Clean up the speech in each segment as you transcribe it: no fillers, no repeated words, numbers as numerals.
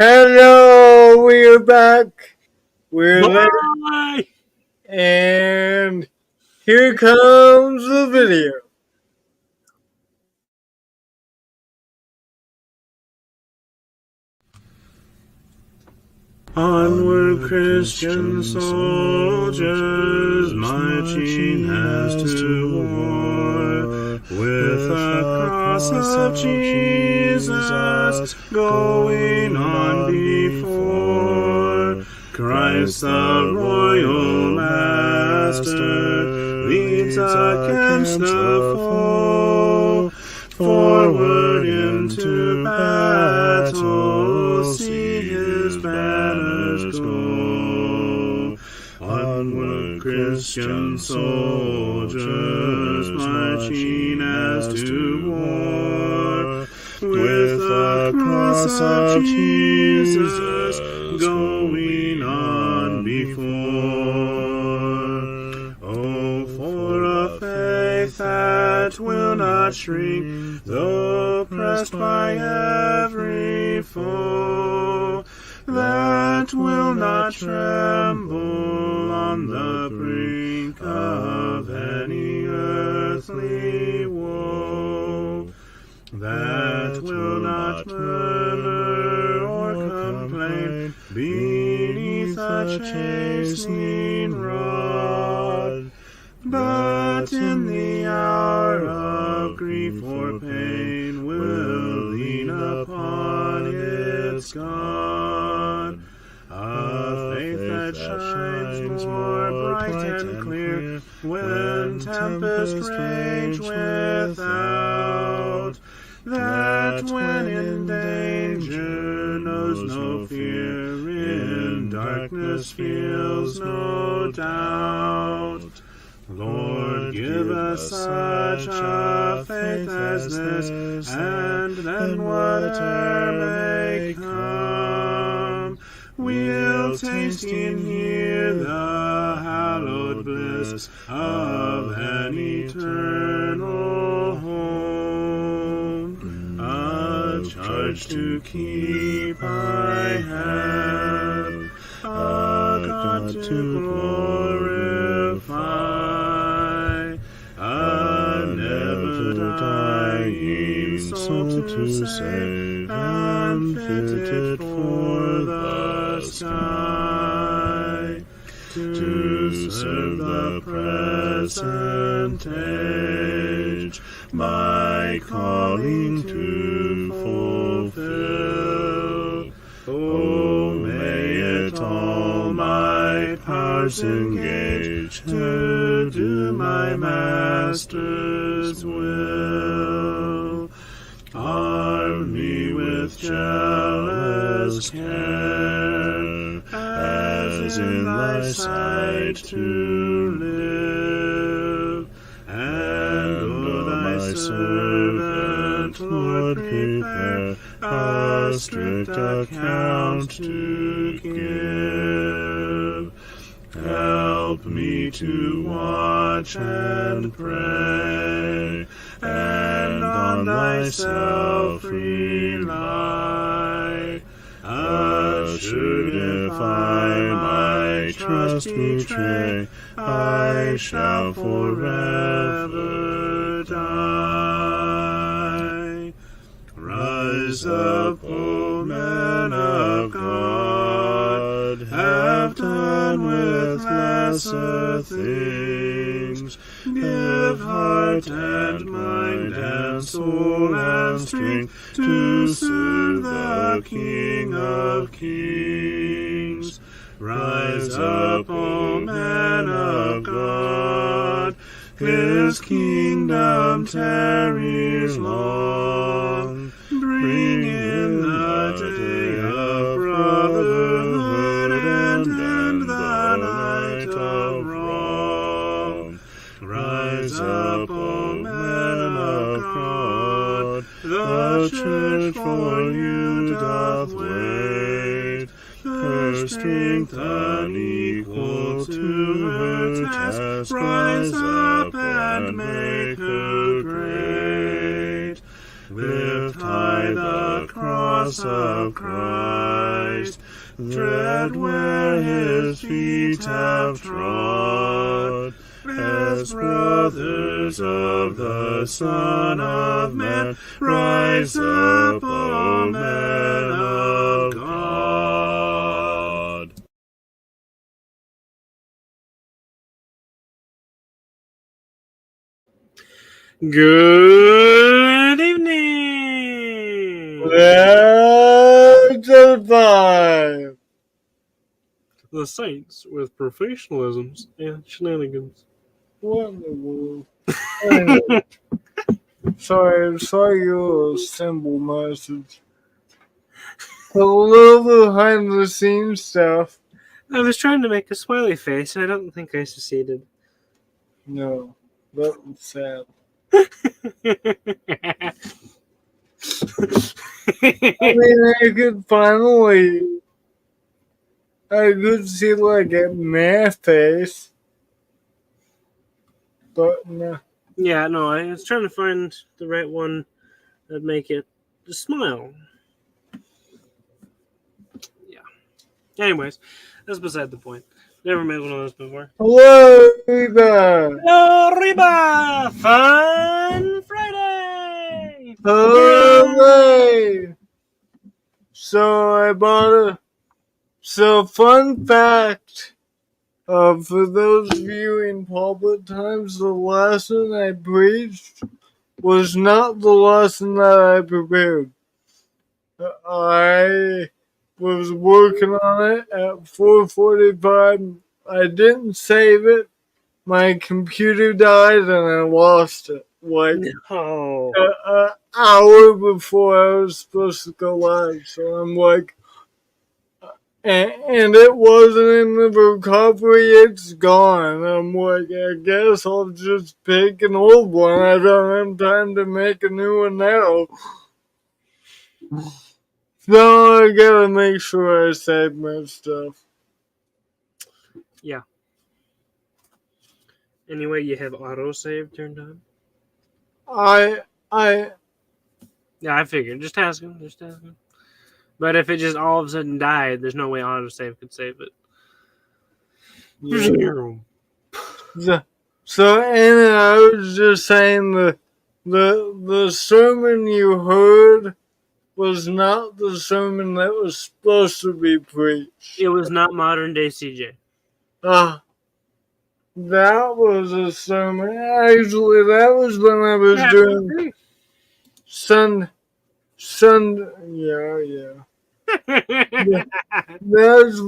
Hello, we're back. We're late, Bye! and here comes the video. Onward, Christian soldiers, marching as to war, with the cross of Jesus going on before. Christ the royal master leads against the foe, forward into battle, see his banners go. Onward, Christian soldiers, marching as to war, with the cross of Jesus going on before. Oh, for a faith that will not shrink, though pressed by every foe, that will not tremble on the brink of any earthly woe, that will not murmur or complain beneath a chastening rod, but in the hour of grief or pain will lean upon its God. A faith that shines more bright and clear when tempests rage without, that when in danger knows no fear, in darkness feels no doubt. Lord, give us such a faith as this, and then whatever may come, we'll taste and hear the hallowed bliss of an eternal home. A charge to keep I have, a God to glorify, a never-dying soul to save, and fitted for the sky, to serve the present age, my calling to fulfill. Oh, may it all my powers engage to do my Master's will. Arm me with jealous care, as in thy sight to live, and O thy servant, Lord, prepare a strict account to give. Help me to watch and pray, and on thyself rely. Assured if I my trust betray, I shall forever die. Rise up, O men of God, have done with lesser things. Give heart and mind and soul and strength to serve the King of Kings. Rise up, O men of God, his kingdom tarries long. Bring in the day of brotherhood and end the night of wrong. Rise up, O men of God, the church for you doth wait. Her strength unequal to her task, rise up and make her great. Lift high the cross cross of Christ. Tread where his feet have trod, as brothers of the Son of Man, rise up, O men of God. Good evening. Let's survive. The Saints with professionalisms and shenanigans. What in the world? Anyway, sorry, I saw your symbol message. A little behind the scenes stuff. I was trying to make a smiley face, and I don't think I succeeded. No, that was sad. I mean, I could see like a math face, but no. Yeah, no, I was trying to find the right one that'd make it just smile. Yeah. Anyways, that's beside the point. Never made one of those before. Hello, Reba. Hello, Reba! Fun Friday! Hooray! So I bought fun fact, for those of you in public times, the lesson I preached was not the lesson that I prepared. I was working on it at 4:45. I didn't save it. My computer died and I lost it. Like No. an hour before I was supposed to go live. So I'm like, and it wasn't in the recovery, it's gone. I'm like, I guess I'll just pick an old one. I don't have time to make a new one now. So I gotta make sure I save my stuff. Yeah. Anyway, you have autosave turned on? I Yeah, I figured. Just asking. But if it just all of a sudden died, there's no way autosave could save it. yeah. So Anna, I was just saying the sermon you heard was not the sermon that was supposed to be preached. It was not modern day CJ. Ah, that was a sermon. Actually, that was when I was doing yeah. Yeah. That's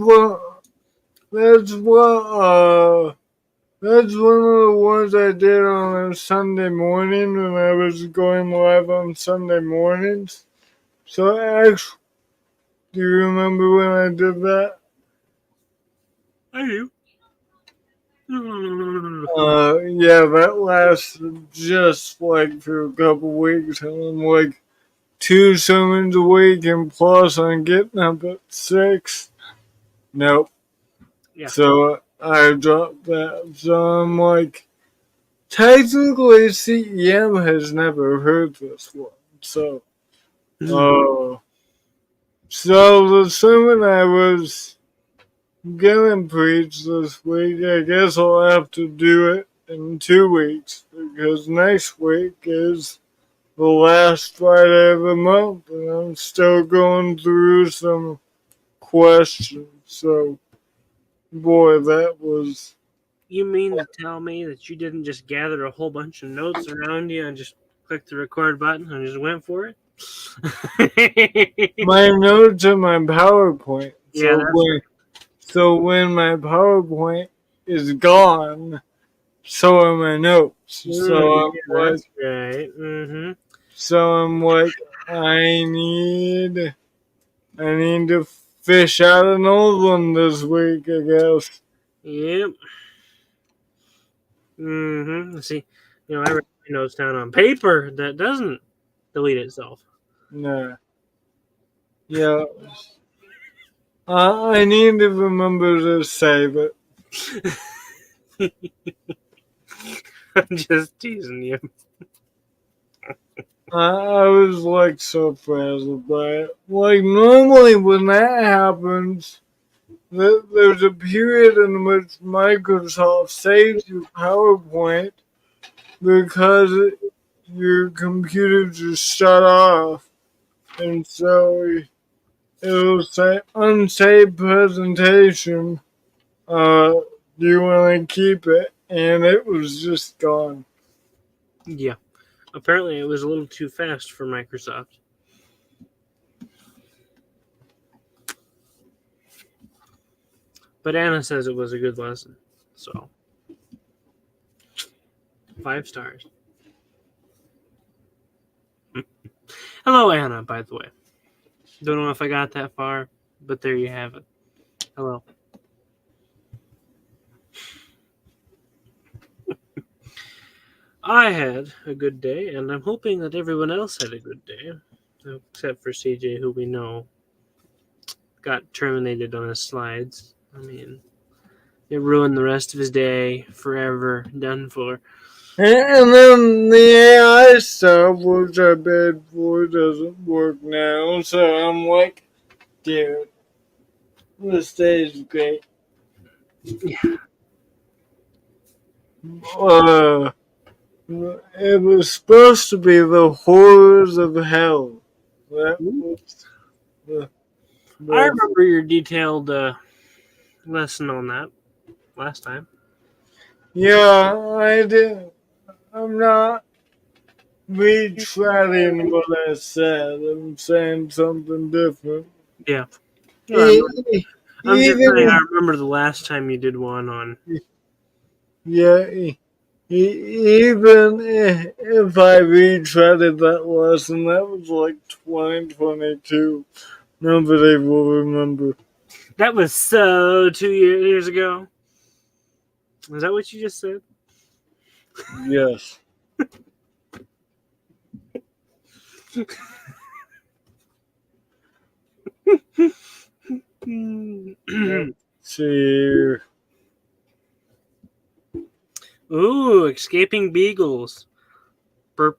one of the ones I did on a Sunday morning when I was going live on Sunday mornings. So actually, do you remember when I did that? I do. Yeah, that lasted just like for a couple weeks, and I'm like 2 sermons a week, and plus I'm getting up at 6. Nope. Yeah. So I dropped that. So I'm like, technically CEM has never heard this one. So, so the sermon I was gonna preach this week, I guess I'll have to do it in 2 weeks because next week is the last Friday of the month and I'm still going through some questions. So, boy, that was... You mean to tell me that you didn't just gather a whole bunch of notes around you and just click the record button and just went for it? my notes are my PowerPoint. Yeah, that's right. So when my PowerPoint is gone, so are my notes. That's right. Mm-hmm. So I'm like, I need to fish out an old one this week, I guess. Yep. Mm-hmm. See, I write my notes down on paper that doesn't delete itself. Nah. Yeah. I need to remember to save it. I'm just teasing you. I was like so frazzled by it. Like normally when that happens, there's a period in which Microsoft saves your PowerPoint because your computer just shut off, and so it'll say unsaved presentation. Do you want to keep it? And it was just gone. Yeah. Apparently, it was a little too fast for Microsoft. But Anna says it was a good lesson. So, 5 stars. Hello, Anna, by the way. Don't know if I got that far, but there you have it. Hello. I had a good day, and I'm hoping that everyone else had a good day, except for CJ, who we know got terminated on his slides. I mean, it ruined the rest of his day forever, done for. And then the AI stuff, which I paid for, doesn't work now. So I'm like, dude, this day is great. Yeah. It was supposed to be the horrors of hell. That was I the remember your detailed lesson on that last time. yeah, I did. I'm not retreading what I said. I'm saying something different. Yeah. No, I'm just saying I Even remember the last time you did one on. yeah, even if I retreaded that lesson, that was like 2022. Nobody will remember. That was so 2 years ago. Is that what you just said? Yes. Let's see. Ooh, escaping beagles. So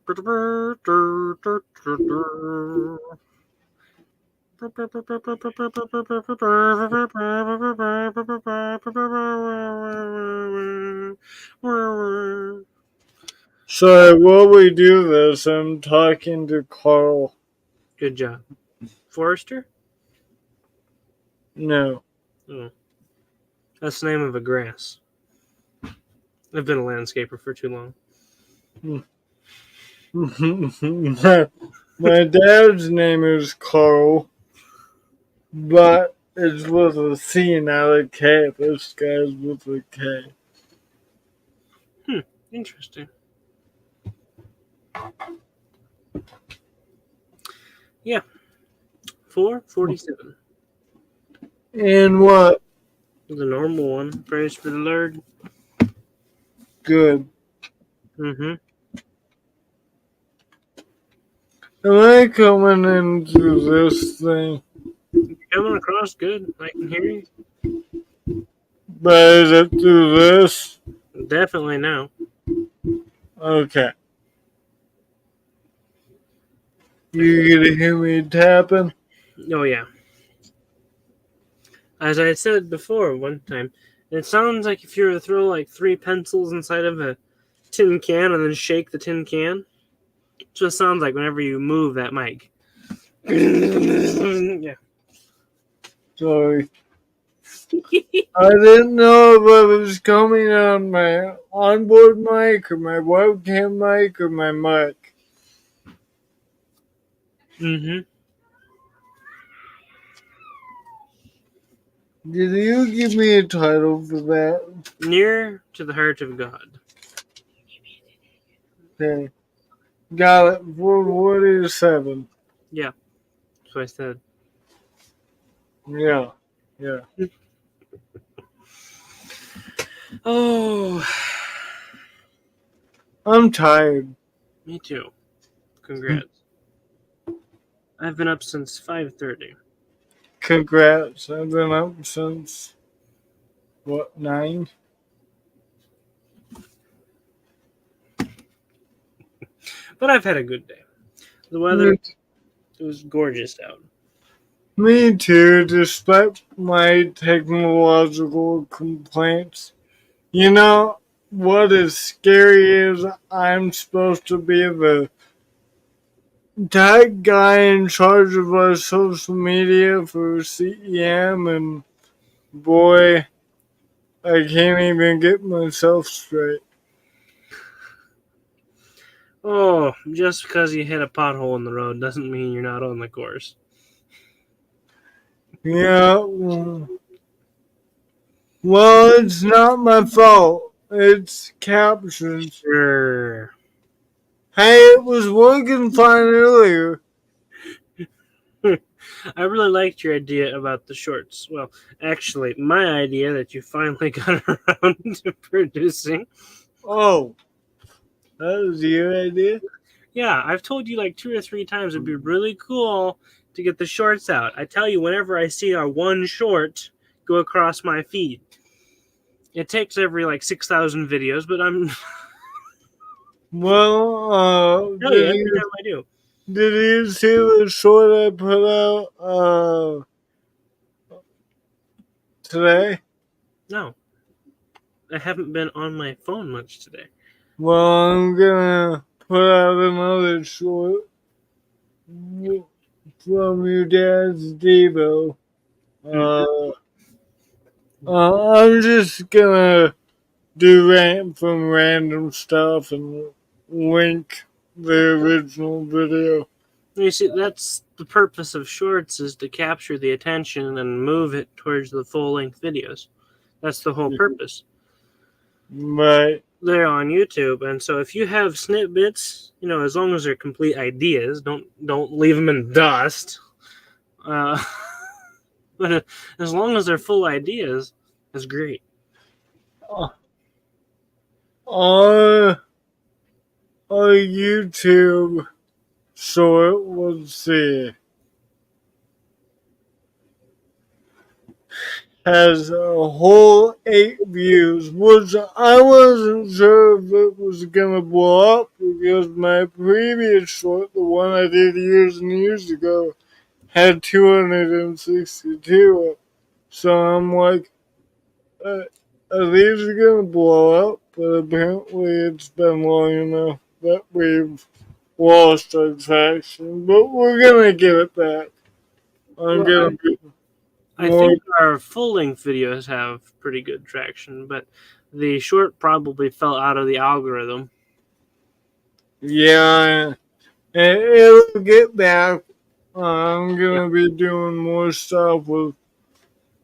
while we do this, I'm talking to Carl. Good job. Forester? No. Oh, that's the name of a grass. I've been a landscaper for too long. My dad's name is Carl, but it's with a C, not a K. This guy's with a K. Interesting. Yeah. 447. And what? The normal one. Praise for the Lord. Good. Mm-hmm. Am I coming in through this thing? Coming across good. I can hear you. But is it through this? Definitely now. Okay. You gonna hear me tapping? Oh, yeah. As I said before one time, it sounds like if you were to throw like 3 pencils inside of a tin can and then shake the tin can. It just sounds like whenever you move that mic. Yeah. Sorry. I didn't know if I was coming on my onboard mic or my webcam mic or my mic. Mm-hmm. Did you give me a title for that? Near to the heart of God. Okay. Got it. 447. Yeah. That's what I said. Yeah. Yeah. Oh, I'm tired. me too. Congrats. I've been up since 5:30. Congrats. I've been up since, what, 9? But I've had a good day. The weather, it was gorgeous out. Me too, despite my technological complaints. You know, what is scary is I'm supposed to be the tech guy in charge of our social media for CEM, and boy, I can't even get myself straight. Oh, just because you hit a pothole in the road doesn't mean you're not on the course. Yeah, well, it's not my fault. It's captions. Sure. Hey, it was working fine earlier. I really liked your idea about the shorts. Well, actually, my idea that you finally got around to producing. Oh, that was your idea? Yeah, I've told you like 2 or 3 times it'd be really cool to get the shorts out. I tell you, whenever I see our one short go across my feed, it takes every like 6,000 videos, but I'm Well, tell you every time I do. did you see the short I put out today? No, I haven't been on my phone much today. Well, I'm gonna put out another short from your dad's Devo. I'm just gonna do from random stuff and link the original video. You see, that's the purpose of shorts, is to capture the attention and move it towards the full-length videos. That's the whole purpose. Right. They're on YouTube, and so if you have snippets, as long as they're complete ideas, don't leave them in dust. Uh, but as long as they're full ideas, that's great. Our YouTube short, let's see, has a whole 8 views, which I wasn't sure if it was gonna blow up because my previous short, the one I did years and years ago, had 262. So I'm like, are these gonna blow up? But apparently it's been long enough that we've lost our traction. But we're gonna get it back. I'm Well, gonna be I more. think our full-length videos have pretty good traction, but the short probably fell out of the algorithm. Yeah, it'll get back. I'm gonna be doing more stuff with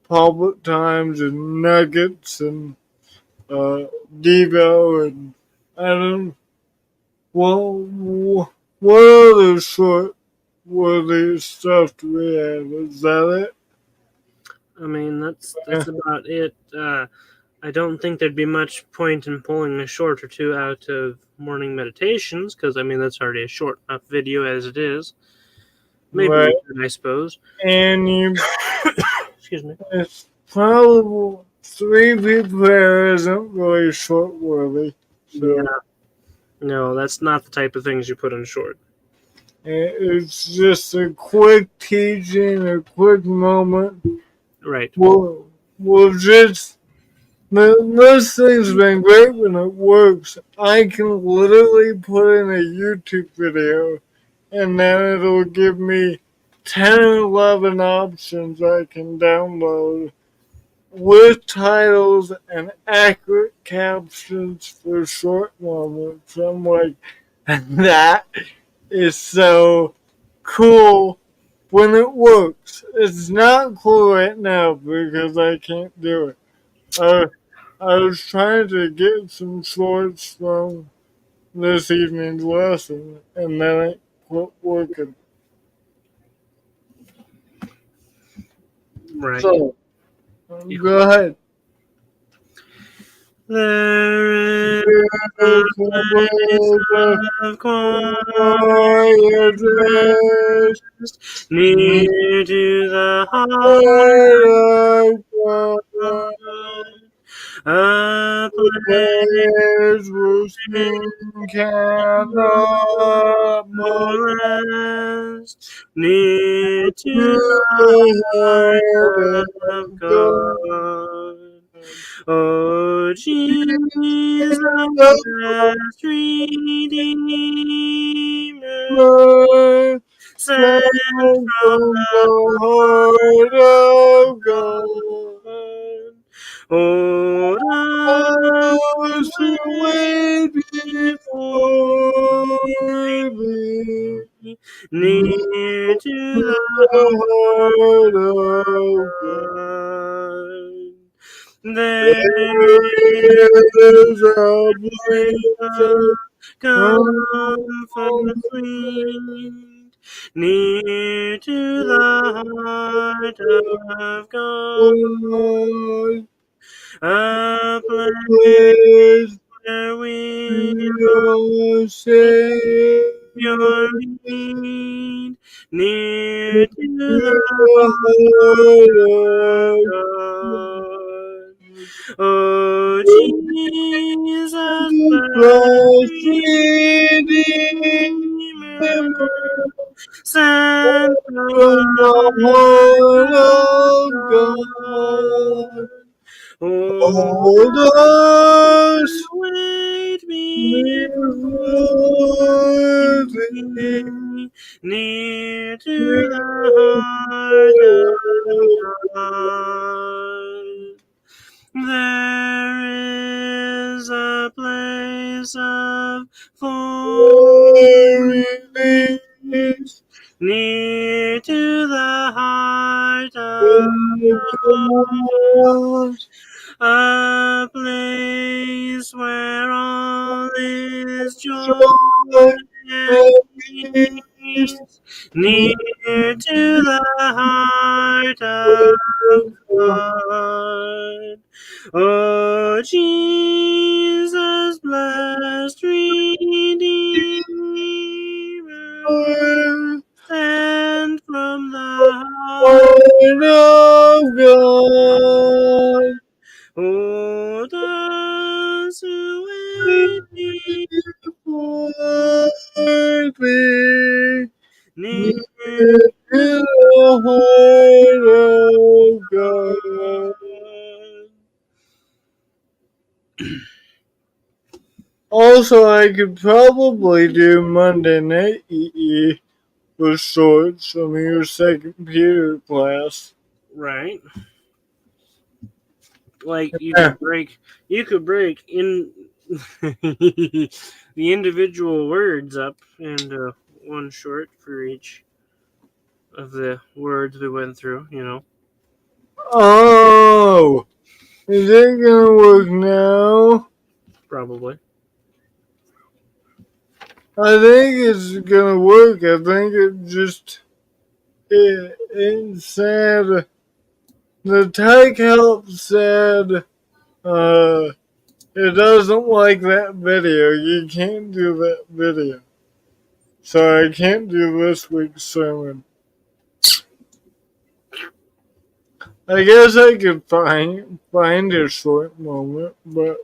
public times and nuggets and Devo and I don't. Well, what other short worthy stuff do we have? Is that it? I mean, that's about it. I don't think there'd be much point in pulling a short or two out of morning meditations, because I mean that's already a short enough video as it is. Maybe Right. we could, I suppose. And you, Excuse me. it's probably 3 people there isn't really short worthy. So Yeah. No, that's not the type of things you put in short. it's just a quick teaching, a quick moment. Right. We'll just. This thing's been great when it works. I can literally put in a YouTube video and then it'll give me 10 or 11 options I can download with titles and accurate captions for short moments. I'm like, that is so cool when it works. It's not cool right now because I can't do it. I was trying to get some shorts from this evening's lesson, and then it quit working. Right. So, go ahead. There is a place of quiet near to the heart, a place Where skin cannot more of God. Oh, Jesus, blessed Redeemer, sent from the heart of God. Hold us Those who wait before thee, near to the heart of God. heart. There There is a is place a of comfort sweet, near to the heart of God, God. a place Praise where we your find Savior, your need, near to the heart of God. Oh, Jesus, blessed blessed Redeemer, Redeemer, sent from from the the heart heart of of God. God. Oh, Hold us wait before before thee. thee, near to the heart of God. There is a place of Release near to the heart of God. a place where all is joy Joy and and peace. peace, near to the heart of God. Oh, Jesus, blessed Redeemer, sent from the heart Word of God. of those who wait Worthy near is the heart of God. Also, I could probably do Monday Night EE with shorts from your second Peter class. right. Like Yeah. you could break in the individual words up into one short for each of the words we went through, Oh, is it gonna work now? probably. I think it's gonna work. I think it said the tech help said it doesn't like that video. You can't do that video. So I can't do this week's sermon. I guess I could find a short moment, but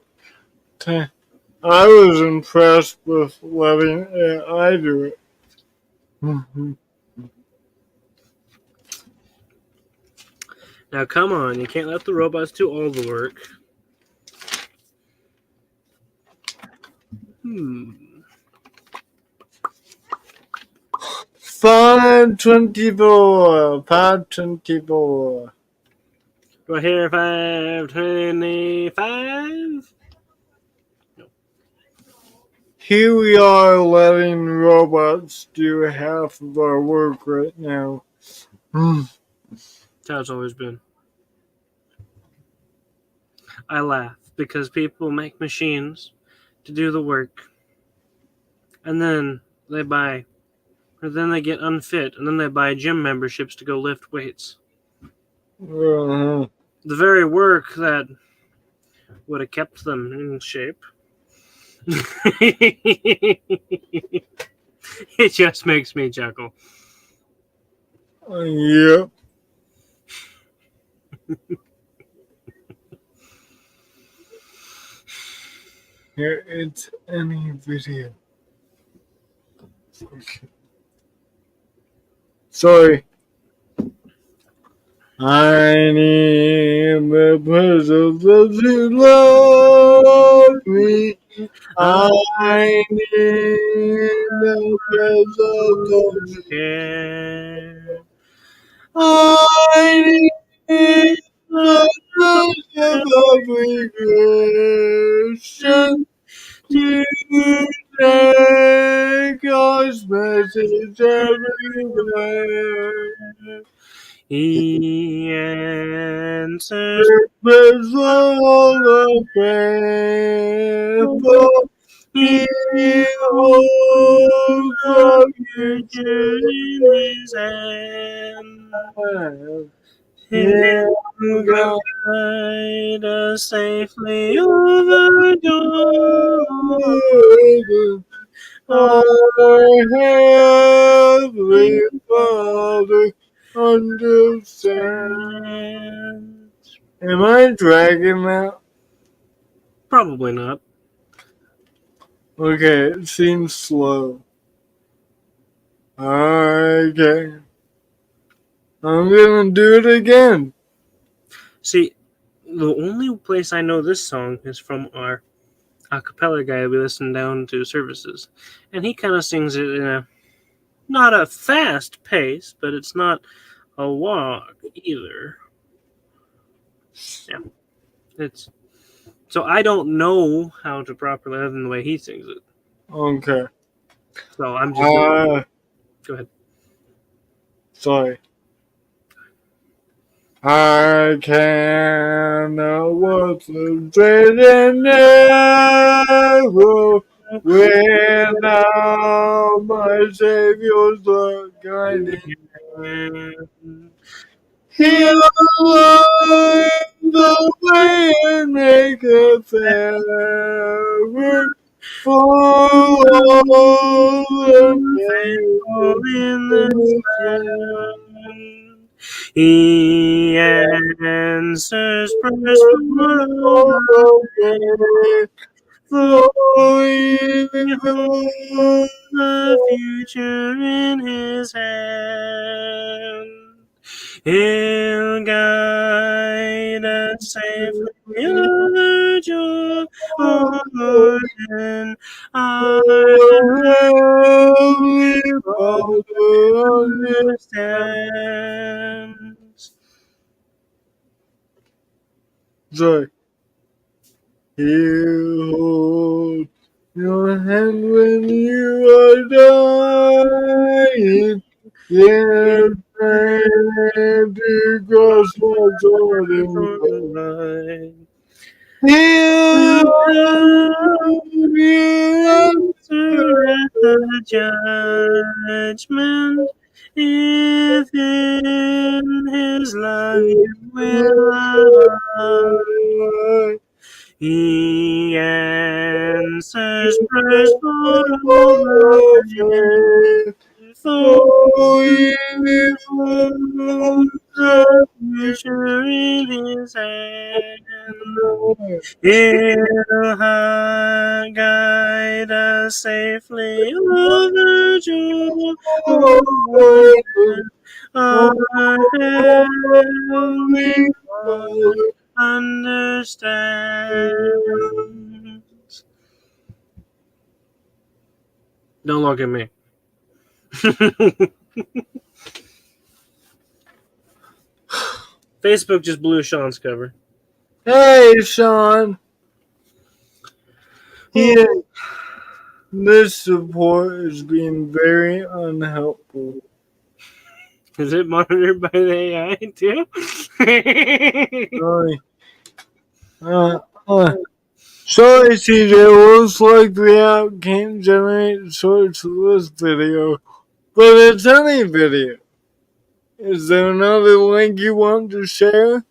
I was impressed with letting AI do it. Now come on, you can't let the robots do all the work. 524, 524. Do I hear 525? Here we are letting robots do half of our work right now. That's how it's always been. I laugh because people make machines to do the work, and then they get unfit, and then they buy gym memberships to go lift weights. Uh-huh. The very work that would have kept them in shape. It just makes me chuckle. Yep. Here, it's any video. Okay. Sorry. I need the presence of you, love me. I need the presence of you. care. I need the presence of every Christian to take God's message everywhere. He answers There's all the faithful. He He holds the the future in His hand. future. He'll guide us safely over Jordan. Our Heavenly Father understands. Am I dragging that? Probably not. Okay, it seems slow. Okay. I'm gonna do it again. See, the only place I know this song is from our a cappella guy we listen down to services, and he kind of sings it in a not a fast pace, but it's not a walk either. Yeah, it's so I don't know how to properly other than the way he sings it. Okay. So I'm just go ahead. Sorry. I cannot walk the straight and narrow without my Savior's love guiding. He light the way and make a fair work for all the Faithful in this faithful. land. He answers prayers for all the faithful. Behold the future in His hand. He'll guide us safely over Jordan. Our Heavenly Father Father, understands. sorry. He'll hold your hand when you are dying. Yes, and to cross my Jordan. He'll hold you Answer at the judgment, if in His love you will abide. He answers prayers for all the faithful. Behold the future in His hand. He'll guide us safely over Jordan. Our Heavenly Father understands. Don't look at me. Facebook just blew Sean's cover. Hey, Sean. Yeah, this support is being very unhelpful. Is it monitored by the AI too? Sorry. Sorry, CJ. Looks like the app can't generate shorts for this video, but it's any video. Is there another link you want to share?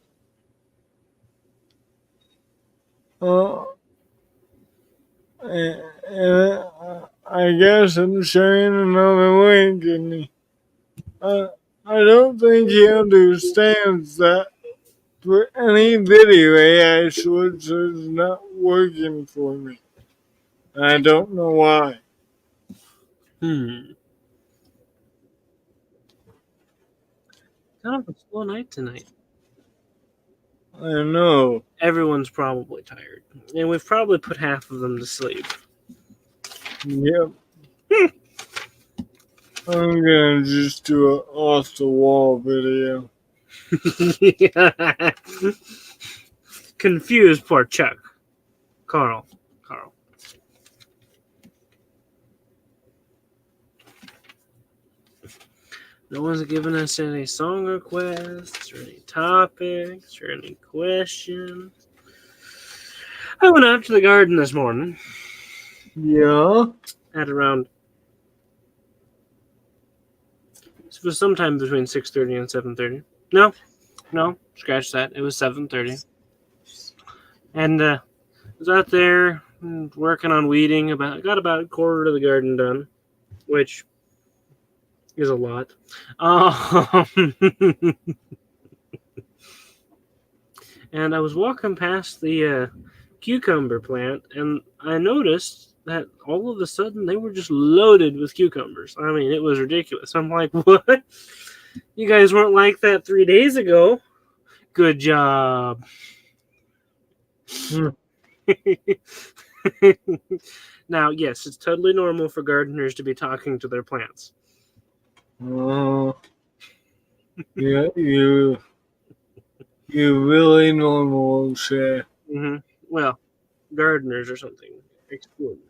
I guess I'm sharing another link, and I don't think he understands that for any video AI shorts is not working for me. I don't know why. Kind of a slow night tonight. I know. Everyone's probably tired, and we've probably put half of them to sleep. Yep. I'm gonna just do an off the wall video. Confused poor Chuck. Carl. No one's given us any song requests or any topics or any questions. I went out to the garden this morning Yeah. at around, it was sometime between 6:30 and 7:30. No, scratch that. It was 7:30. And I was out there working on weeding. Got about a quarter of the garden done, which is a lot. And I was walking past the cucumber plant, and I noticed that all of a sudden they were just loaded with cucumbers. I mean, it was ridiculous. I'm like, what? You guys weren't like that 3 days ago. Good job. Now, yes, it's totally normal for gardeners to be talking to their plants. Yeah, you really normal, Shay. Mm-hmm. Well, gardeners or something extraordinary.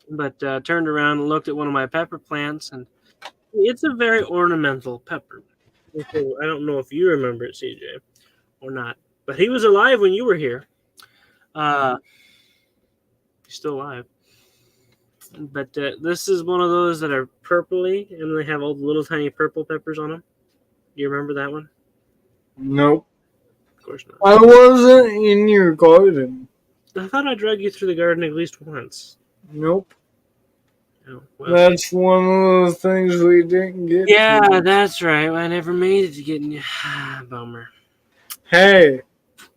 But turned around and looked at one of my pepper plants, and it's a very ornamental pepper. So I don't know if you remember it, CJ, or not. But he was alive when you were here. He's still alive. But this is one of those that are purpley, and they have all the little tiny purple peppers on them. Do you remember that one? Nope. Of course not. I wasn't in your garden. I thought I dragged you through the garden at least once. Nope. Oh, well. That's one of the things we didn't get Yeah, to. that's right. I never made it to getting you. Bummer. Hey,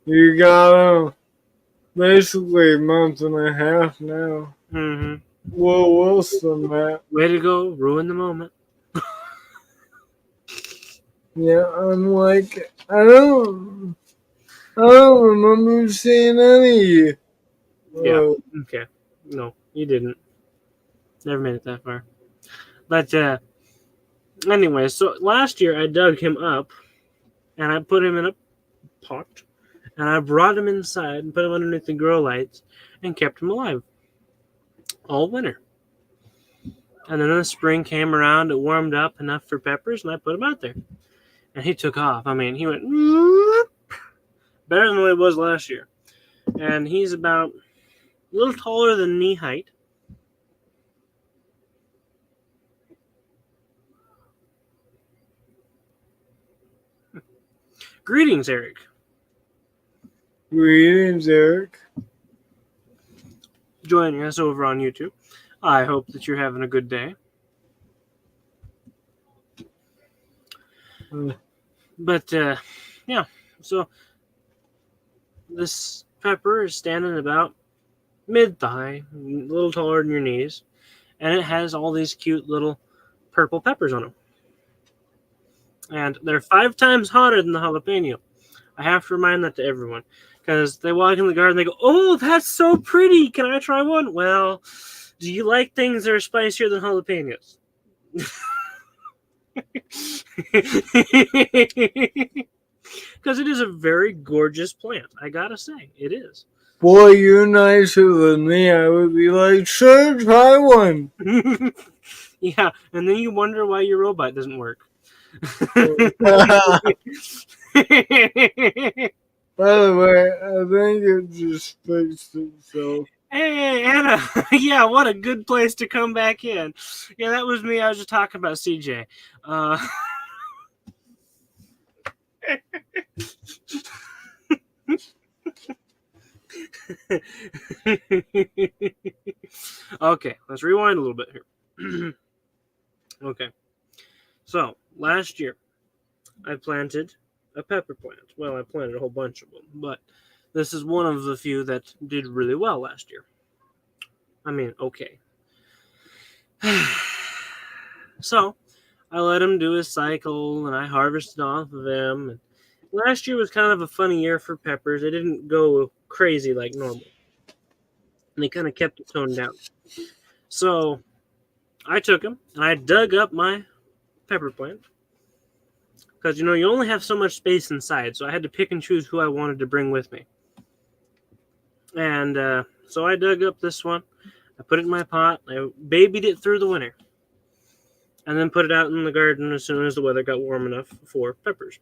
you got basically a month and a half now. Mm-hmm. Well, worse than that. Way to go. Ruin the moment. Yeah, I'm like, I don't remember seeing any of you. Yeah. Okay. No, you didn't. Never made it that far. But anyway, so last year I dug him up and I put him in a pot and I brought him inside and put him underneath the grow lights and kept him alive all winter. And then the spring came around, it warmed up enough for peppers, and I put him out there. And he took off. I mean, he went better than what it was last year. And he's about a little taller than knee height. Greetings, Eric. Greetings, Eric. Joining us over on YouTube. I hope that you're having a good day. But, yeah. So, this pepper is standing about mid-thigh, a little taller than your knees. And it has all these cute little purple peppers on them. And they're 5 times hotter than the jalapeno. I have to remind that to everyone. Because they walk in the garden and they go, oh, that's so pretty. Can I try one? Well, do you like things that are spicier than jalapenos? Because it is a very gorgeous plant. I gotta say, it is. Boy, you're nicer than me. I would be like, sure, try one. Yeah, and then you wonder why your robot doesn't work. By the way, I think it just fixed itself. Hey, Anna. Yeah, what a good place to come back in. Yeah, that was me. I was just talking about CJ. Okay, let's rewind a little bit here. Okay. So, last year, I planted a pepper plant. Well, I planted a whole bunch of them, but this is one of the few that did really well last year. I mean, okay. So I let him do his cycle, and I harvested off of him. And last year was kind of a funny year for peppers. They didn't go crazy like normal, and they kind of kept it toned down. So I took him and I dug up my pepper plant because you only have so much space inside, so I had to pick and choose who I wanted to bring with me. And so I dug up this one. I put it in my pot. I babied it through the winter, and then put it out in the garden as soon as the weather got warm enough for peppers.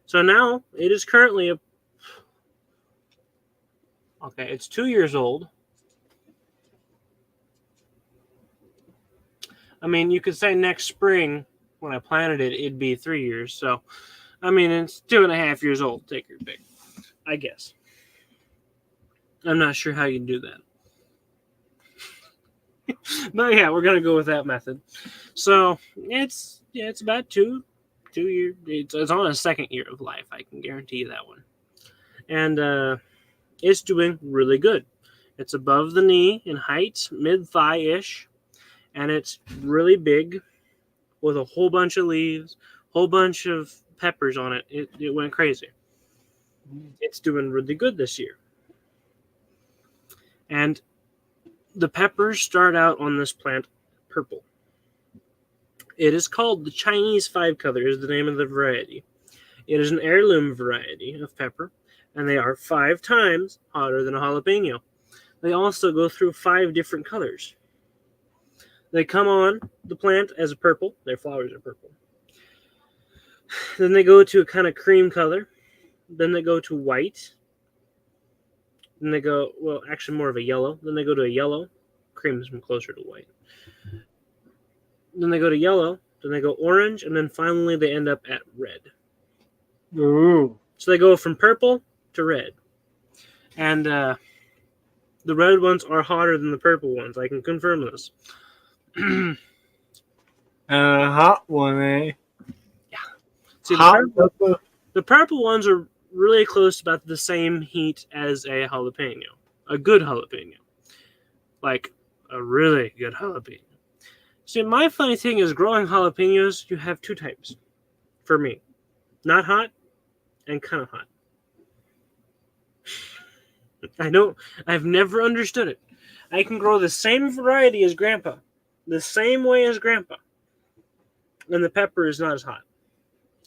So now it is currently it's 2 years old. I mean, you could say next spring when I planted it, it'd be 3 years. So, I mean, it's 2.5 years old. Take your pick, I guess. I'm not sure how you do that. But yeah, we're gonna go with that method. So it's about two years. It's on a second year of life. I can guarantee you that one. And it's doing really good. It's above the knee in height, mid thigh ish, and it's really big with a whole bunch of leaves, whole bunch of peppers on it. It went crazy. It's doing really good this year. And the peppers start out on this plant purple. It is called the Chinese 5-color is the name of the variety. It is an heirloom variety of pepper, and they are 5 times hotter than a jalapeno. They also go through 5 different colors. They come on the plant as a purple. Their flowers are purple. Then they go to a kind of cream color. Then they go to white. Then they go, actually more of a yellow. Then they go to a yellow. Cream is closer to white. Then they go to yellow. Then they go orange. And then finally they end up at red. Ooh. So they go from purple to red. And the red ones are hotter than the purple ones. I can confirm this. And a hot one, eh? Yeah. See, the purple ones are really close to about the same heat as a jalapeno. A good jalapeno. Like a really good jalapeno. See, my funny thing is growing jalapenos, you have 2 types. For me. Not hot and kind of hot. I've never understood it. I can grow the same variety as Grandpa. The same way as Grandpa. And the pepper is not as hot.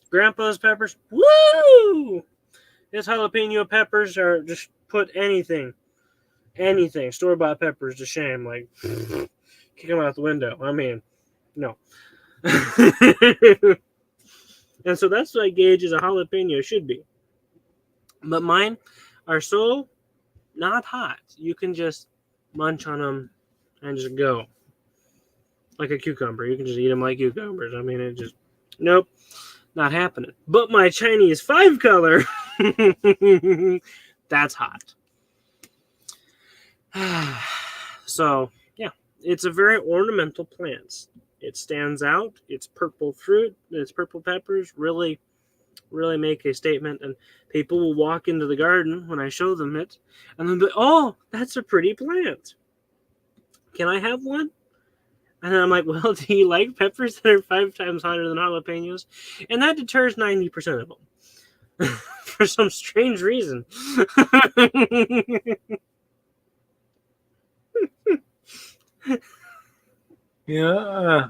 Grandpa's peppers, woo! His jalapeno peppers are just put anything, store-bought peppers to shame. Like, kick them out the window. I mean, no. And so that's what I gauge as a jalapeno should be. But mine are so not hot. You can just munch on them and just go. Like a cucumber. You can just eat them like cucumbers. I mean, it just, nope, not happening. But my Chinese 5-color, that's hot. So, yeah, it's a very ornamental plant. It stands out. It's purple fruit. Its purple peppers really, really make a statement. And people will walk into the garden when I show them it. And they'll be, oh, that's a pretty plant. Can I have one? And then I'm like, well, do you like peppers that are 5 times hotter than jalapenos? And that deters 90% of them. For some strange reason. Yeah.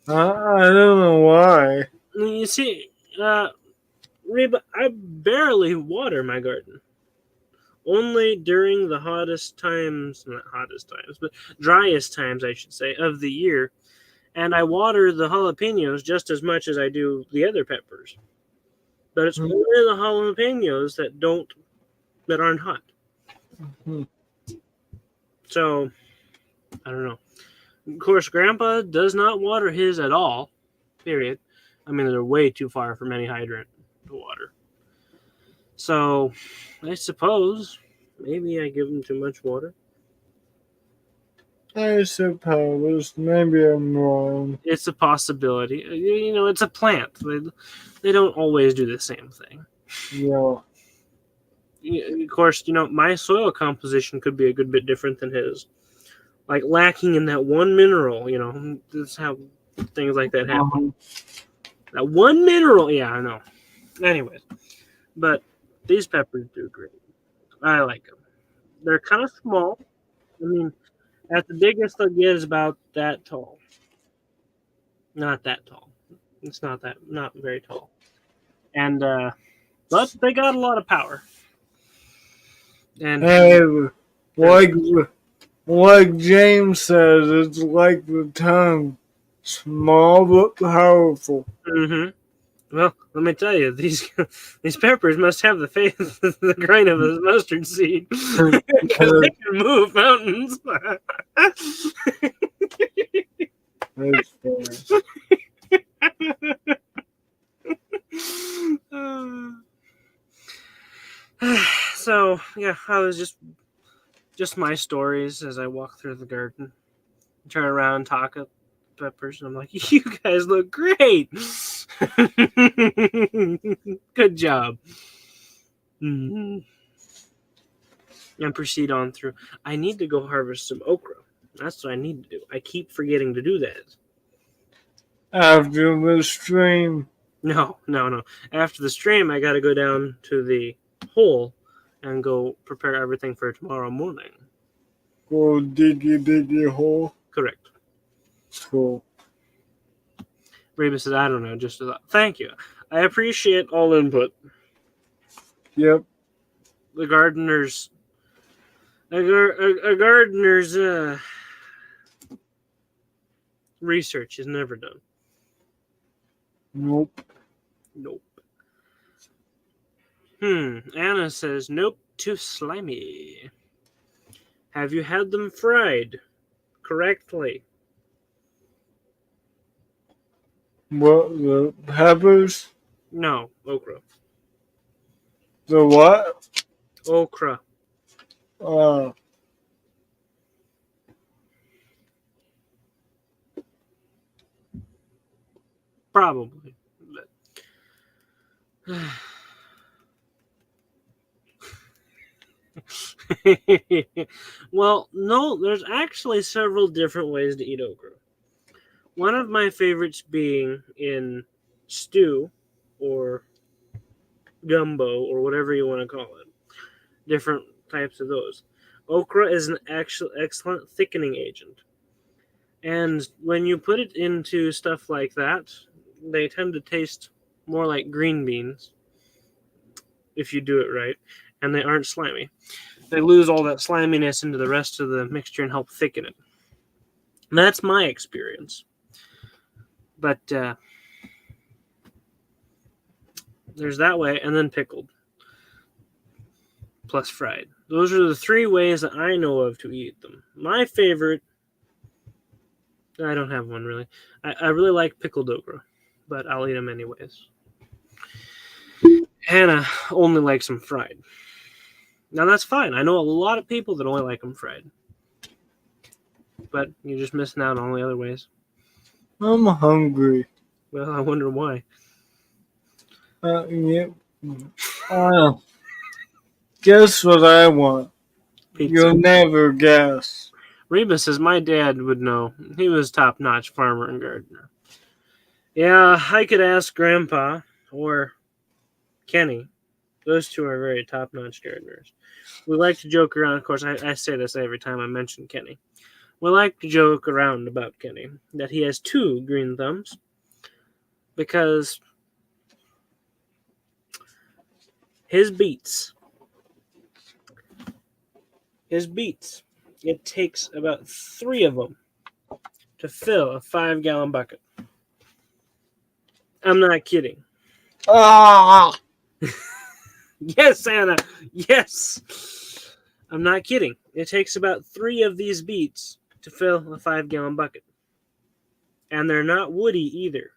I don't know why. You see, Reba, I barely water my garden. Only during the hottest times, not hottest times, but driest times, I should say, of the year. And I water the jalapenos just as much as I do the other peppers. But it's only the jalapenos that aren't hot. Mm-hmm. So, I don't know. Of course, Grandpa does not water his at all, period. I mean, they're way too far from any hydrant to water. So, I suppose maybe I give them too much water. I suppose. Maybe I'm wrong. It's a possibility. It's a plant. They don't always do the same thing. Yeah. Of course, my soil composition could be a good bit different than his. Like lacking in that one mineral, that's how things like that happen. That one mineral, yeah, I know. Anyways, but these peppers do great. I like them. They're kind of small. I mean, at the biggest they'll get is about that tall. Not that tall. It's not very tall. And but they got a lot of power. And Hey, like James says, it's like the tongue, small but powerful. Well, let me tell you, these peppers must have the faith, the grain of a mustard seed, because they can move mountains. That's fair. So yeah, I was just my stories as I walk through the garden, turn around, talk at peppers, and I'm like, "You guys look great! Good job!" And proceed on through. I need to go harvest some okra. That's what I need to do. I keep forgetting to do that. After the stream, No. After the stream, I got to go down to the hole and go prepare everything for tomorrow morning. go diggy hole. Correct. Cool. Reba says, I don't know, just a thought. Thank you. I appreciate all input. Yep. The gardener's a gardener's research is never done. Nope. Anna says, nope, too slimy. Have you had them fried correctly? What, the peppers? No, okra. The what? Okra. Probably. Well, no, there's actually several different ways to eat okra. One of my favorites being in stew or gumbo or whatever you want to call it. Different types of those. Okra is an excellent thickening agent. And when you put it into stuff like that, they tend to taste more like green beans if you do it right, and they aren't slimy. They lose all that sliminess into the rest of the mixture and help thicken it. And that's my experience. But there's that way, and then pickled, plus fried. Those are the three ways that I know of to eat them. My favorite, I don't have one really. I really like pickled okra, but I'll eat them anyways. Hannah only likes them fried. Now that's fine. I know a lot of people that only like them fried. But you're just missing out on all the other ways. I'm hungry. Well, I wonder why. Yep. Guess what I want? Pizza. You'll never guess. Reba says, my dad would know. He was top-notch farmer and gardener. Yeah, I could ask Grandpa or Kenny. Those two are very top-notch gardeners. We like to joke around. Of course, I say this every time I mention Kenny. We like to joke around about Kenny, that he has 2 green thumbs because his beets, it takes about 3 of them to fill a 5-gallon bucket. I'm not kidding. Ah! Yes, Anna. Yes. I'm not kidding. It takes about 3 of these beets to fill a 5-gallon bucket. And they're not woody either.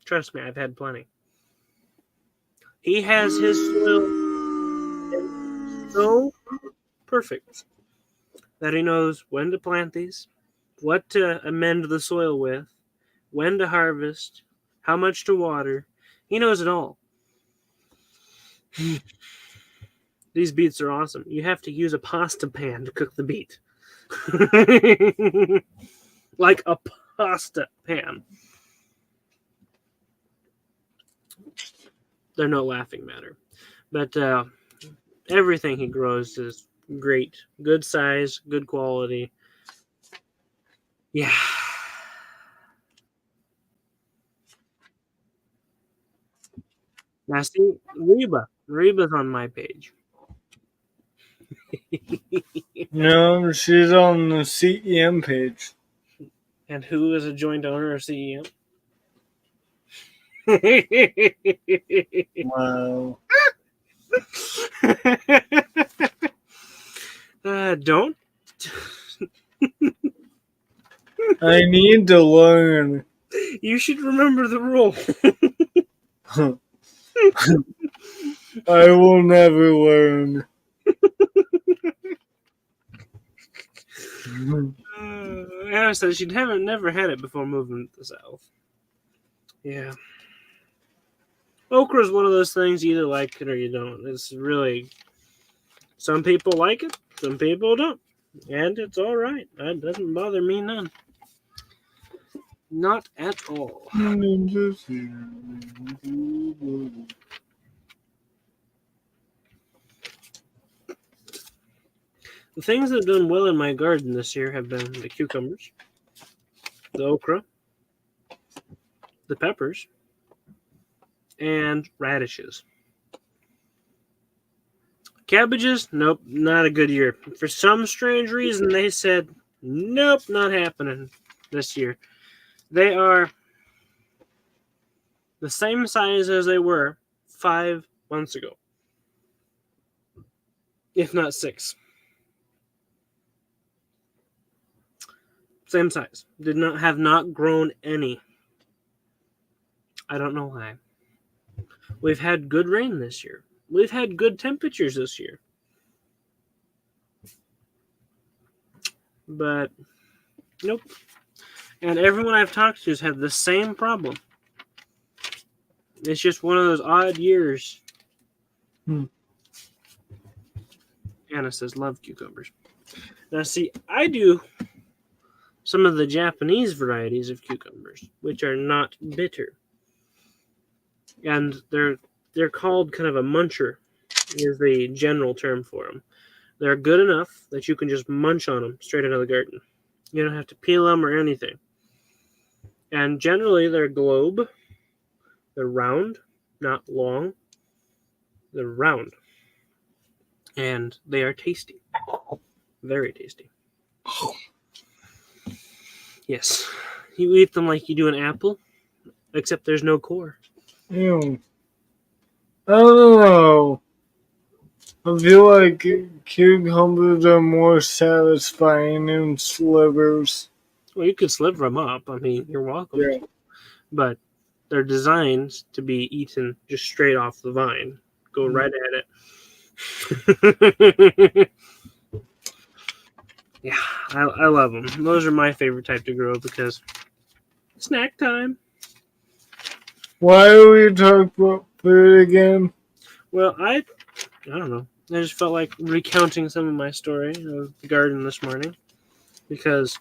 Trust me, I've had plenty. He has his soil so perfect that he knows when to plant these, what to amend the soil with, when to harvest, how much to water. He knows it all. These beets are awesome. You have to use a pasta pan to cook the beet. Like a pasta pan. They're no laughing matter. But everything he grows is great. Good size, good quality. Yeah. Now see, Reba. Reba's on my page. No, she's on the CEM page. And who is a joint owner of CEM? Wow. Don't. I need to learn. You should remember the rule. I will never learn. Anna says she'd never had it before moving to the South. Yeah. Okra is one of those things you either like it or you don't. It's really, some people like it, some people don't. And it's all right. That doesn't bother me none. Not at all. The things that have done well in my garden this year have been the cucumbers, the okra, the peppers, and radishes. Cabbages, nope, not a good year. For some strange reason, they said, nope, not happening this year. They are the same size as they were 5 months ago, if not 6. Same size. Have not grown any. I don't know why. We've had good rain this year. We've had good temperatures this year. But nope. And everyone I've talked to has had the same problem. It's just one of those odd years. Anna says, love cucumbers. Now, see, I do some of the Japanese varieties of cucumbers, which are not bitter. And they're called kind of a muncher, is the general term for them. They're good enough that you can just munch on them straight out of the garden. You don't have to peel them or anything. And generally, they're globe. They're round, not long. They're round. And they are tasty. Very tasty. Yes. You eat them like you do an apple, except there's no core. Ew. I don't know. I feel like cucumbers are more satisfying in slivers. Well, you could sliver them up. I mean, you're welcome. Yeah. But they're designed to be eaten just straight off the vine. Go right at it. Yeah, I love them. Those are my favorite type to grow because snack time. Why are we talking about food again? Well, I don't know. I just felt like recounting some of my story of the garden this morning because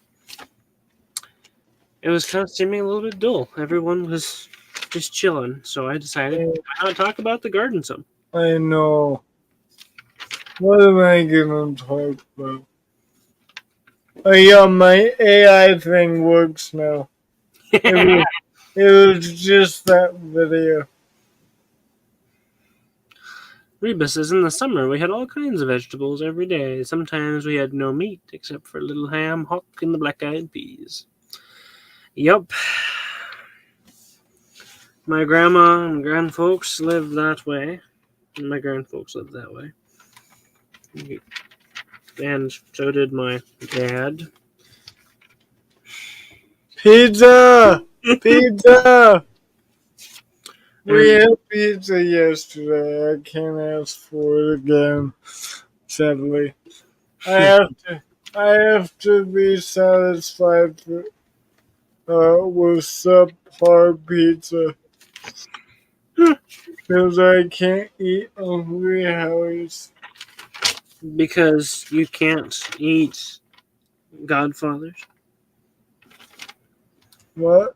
it was kind of seeming a little bit dull. Everyone was just chilling, so I decided why not talk about the garden some. I know. What am I gonna talk about? Oh yeah, my AI thing works now. It was just that video. Reba says, in the summer, we had all kinds of vegetables every day. Sometimes we had no meat, except for a little ham hock and the black-eyed peas. Yup. My grandma and grandfolks lived that way. My grandfolks lived that way. And so did my dad. Pizza! Pizza! We had pizza yesterday. I can't ask for it again. Sadly, I have to be satisfied with subpar pizza because I can't eat Hungry Howie's. Because you can't eat Godfathers. What?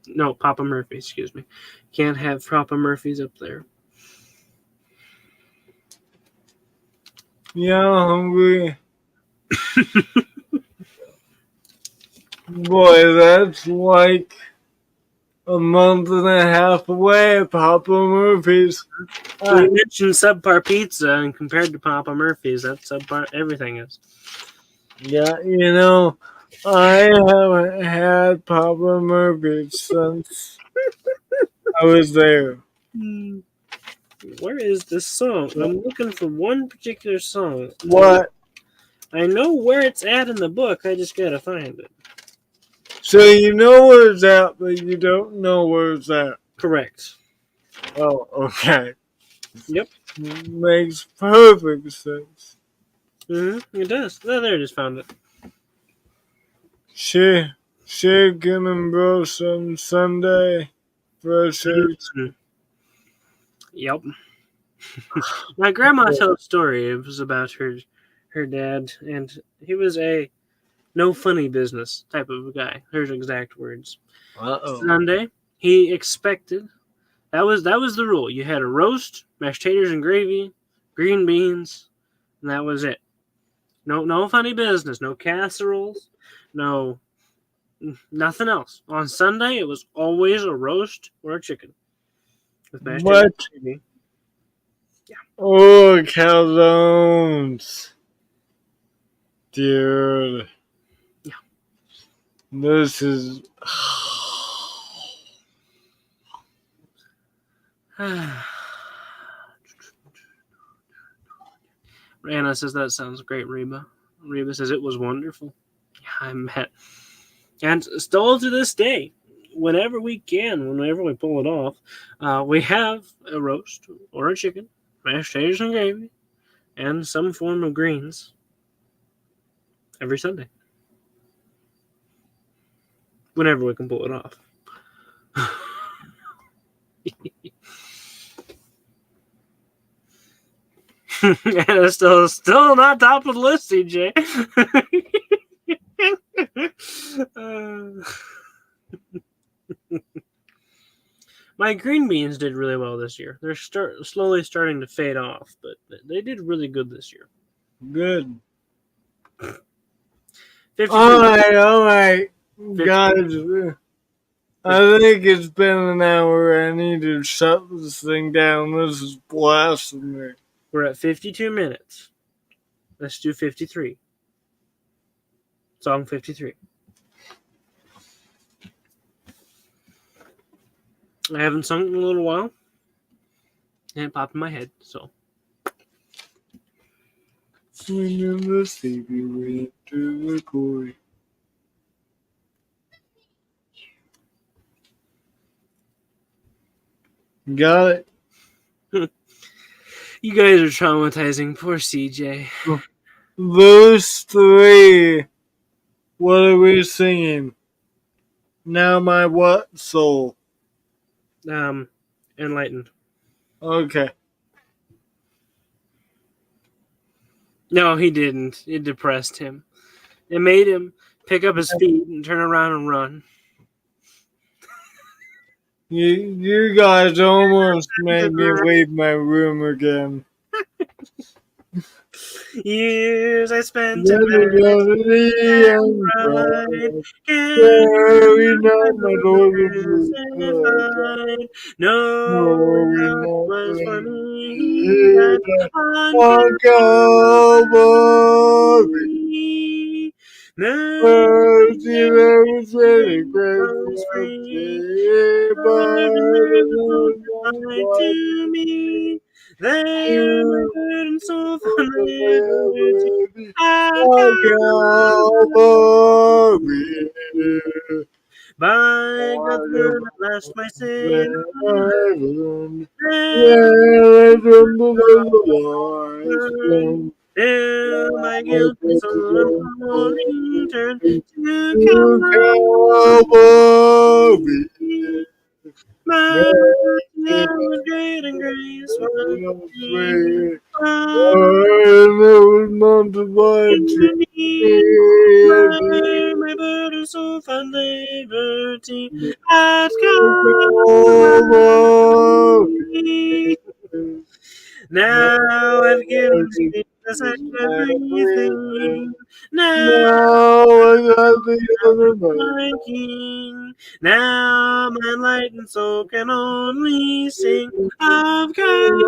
No, Papa Murphy's, excuse me. Can't have Papa Murphy's up there. Yeah, I'm hungry. Boy, that's like a month and a half away at Papa Murphy's. So you mentioned subpar pizza, and compared to Papa Murphy's, that's subpar everything is. Yeah, you know, I haven't had Papa Murphy's since I was there. Where is this song? I'm looking for one particular song. What? I know where it's at in the book. I just gotta find it. So you know where it's at, but you don't know where it's at. Correct. Oh, okay. Yep. Makes perfect sense. It does. Oh, there, I just found it. Chicken and roast on Sunday for church. Yep. My grandma told a story. It was about her dad, and he was a no funny business type of guy. Her exact words. Sunday, he expected that was the rule. You had a roast, mashed taters and gravy, green beans, and that was it. No funny business. No casseroles. No nothing else. On Sunday, it was always a roast or a chicken with mashed taters and gravy. Oh, calzones. Dude. Yeah. This is. Anna says that sounds great, Reba. Reba says it was wonderful. Yeah, I bet. And still to this day, whenever we pull it off, we have a roast or a chicken, mashed potatoes and gravy, and some form of greens every Sunday. Whenever we can pull it off. And it's still not top of the list, CJ. My green beans did really well this year. They're slowly starting to fade off, but they did really good this year. Good. 52. All right. Guys, I think it's been an hour. I need to shut this thing down. This is blasphemy. We're at 52 minutes. Let's do 53. Song 53. I haven't sung it in a little while. And it popped in my head, so. Swinging the sleepy way to the core. Got it. You guys are traumatizing poor CJ. Those three. What are we singing? Now my what soul? Enlightened. Okay. No, he didn't. It depressed him. It made him pick up his feet and turn around and run. You guys almost made me leave my room again. Years I spent Carry not my Lord knowing that was for me on Calvary. Mercy, there was very was free, to me. There my burden soul for liberty. Calvary. By God's word at last my sin. There my guilty soul and falling turn to Calvary. Mercy was great and grace was free. And it was multiplied to me. Where my bird and soul find liberty at Oh, Calvary. Now I've given Jesus everything. Now now I got the other my King. Now my enlightened soul can only sing of Calvary.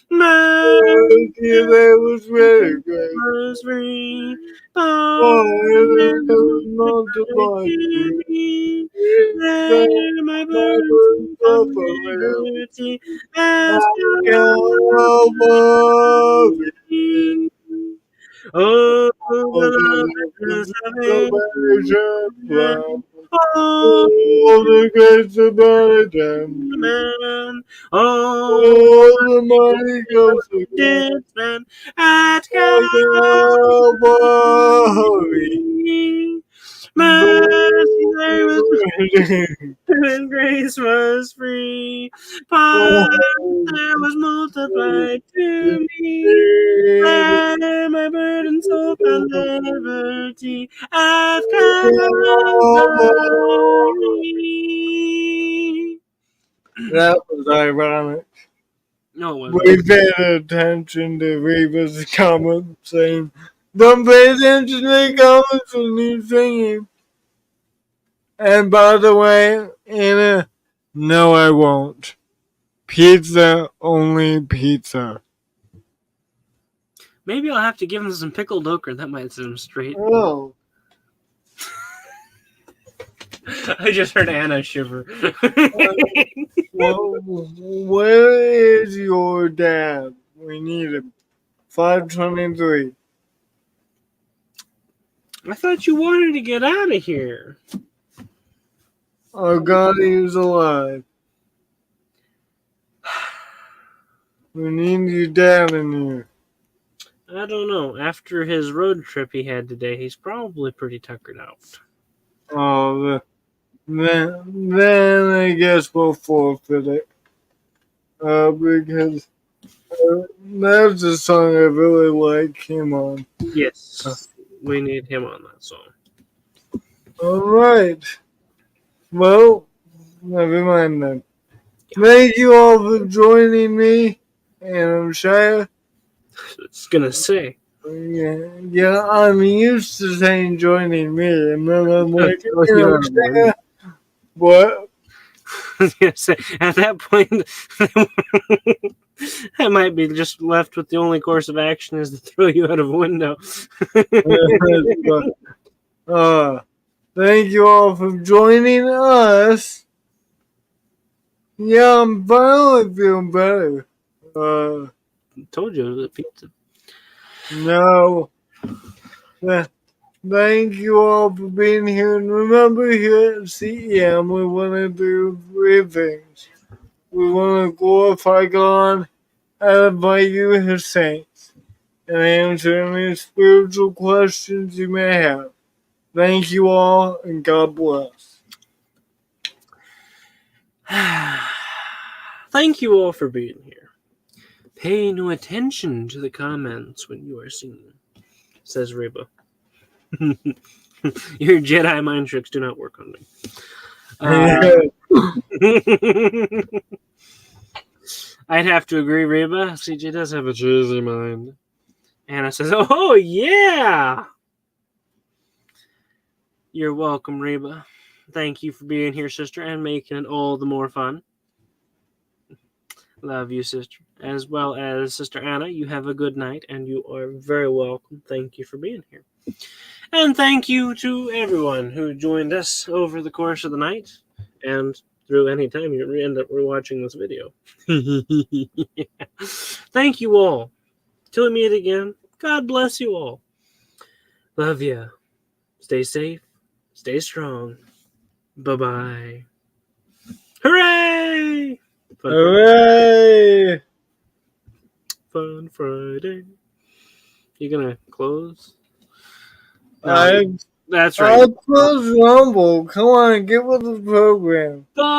mercy That was very great. was free. Oh, Pardon it to multiplied you. me. That There my my burdens burden of suffer liberty at Calvary. Calvary. Oh, Oh, the love and the salvation. salvation. Oh, Oh, the grace of redemption. man. Oh, Oh, the mighty ghost of God. did spend at Calvary. Calvary. Mercy there was Burning. and grace was free. Pardon Oh, there was multiplied to me. the There my burden soul found liberty at Calvary. Calvary. That was ironic. No, it wasn't. We paid attention to Reva's comments saying, don't pay attention to the comments when you're singing. And by the way, Anna, no, I won't. Pizza, only pizza. Maybe I'll have to give him some pickled okra. That might set him straight. Oh. I just heard Anna shiver. Well, where is your dad? We need him. 523. I thought you wanted to get out of here. Oh God, he's alive. We need your dad in here. I don't know. After his road trip he had today, he's probably pretty tuckered out. Oh, then I guess we'll forfeit it. Because that's a song I really like him on. Yes, we need him on that song. Alright. Well, never mind then. Thank you all for joining me. And I'm Shia. It's gonna say. Yeah, I'm used to saying joining me. And then I'm like, Oh, you know, Shia, what? I was gonna say, at that point, I might be just left with the only course of action is to throw you out of a window. Thank you all for joining us. Yeah, I'm finally feeling better. Told you it was a pizza. No. Thank you all for being here. And remember, here at CEM, we want to do three things. We want to glorify God, edify you, His saints, and answer any spiritual questions you may have. Thank you all, and God bless. Thank you all for being here. Pay no attention to the comments when you are singing, says Reba. Your Jedi mind tricks do not work on me. I'd have to agree, Reba. CJ does have a cheesy mind. Anna says, oh, yeah! You're welcome, Reba. Thank you for being here, sister, and making it all the more fun. Love you, sister. As well as Sister Anna, you have a good night, and you are very welcome. Thank you for being here. And thank you to everyone who joined us over the course of the night, and through any time you end up rewatching this video. Thank you all. Till we meet again, God bless you all. Love ya. Stay safe. Stay strong. Bye-bye. Hooray! Hooray! Fun Friday. You gonna close? No, that's right. I'll close Rumble. Come on, get with the program. Bye.